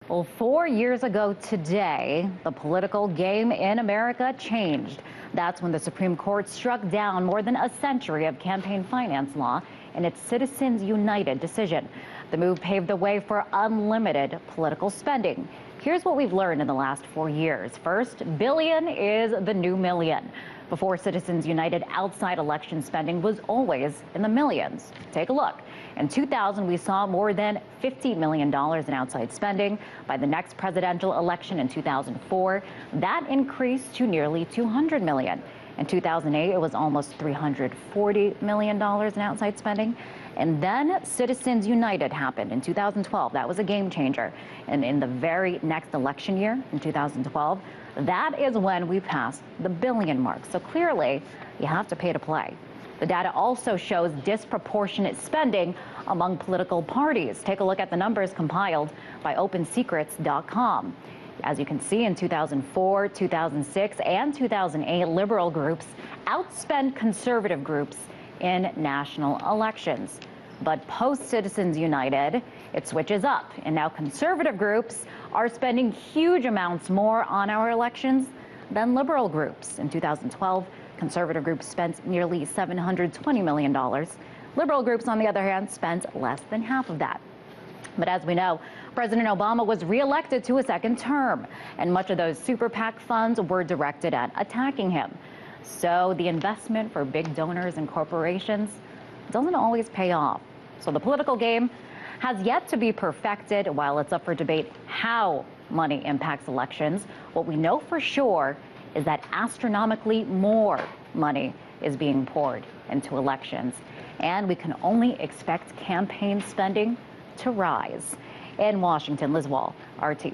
Well, 4 years ago today, the political game in America changed. That's when the Supreme Court struck down more than a century of campaign finance law in its Citizens United decision. The move paved the way for unlimited political spending. Here's what we've learned in the last 4 years. First, billion is the new million. Before Citizens United, outside election spending was always in the millions. Take a look. In 2000, we saw more than $50 million in outside spending. By the next presidential election in 2004, that increased to nearly $200 million. In 2008, it was almost $340 million in outside spending. And then Citizens United happened in 2012. That was a game changer. And in the very next election year, in 2012, that is when we passed the billion mark. So clearly, you have to pay to play. The data also shows disproportionate spending among political parties. Take a look at the numbers compiled by OpenSecrets.com. As you can see, in 2004, 2006, and 2008, liberal groups outspent conservative groups in national elections. But post-Citizens United, it switches up, and now conservative groups are spending huge amounts more on our elections than liberal groups. In 2012, conservative groups spent nearly $720 million. Liberal groups, on the other hand, spent less than half of that. But as we know, President Obama was reelected to a second term, and much of those super PAC funds were directed at attacking him. So the investment for big donors and corporations doesn't always pay off. So the political game has yet to be perfected. While it's up for debate how money impacts elections, what we know for sure is that astronomically more money is being poured into elections. And we can only expect campaign spending to rise. In Washington, Liz Wall, RT.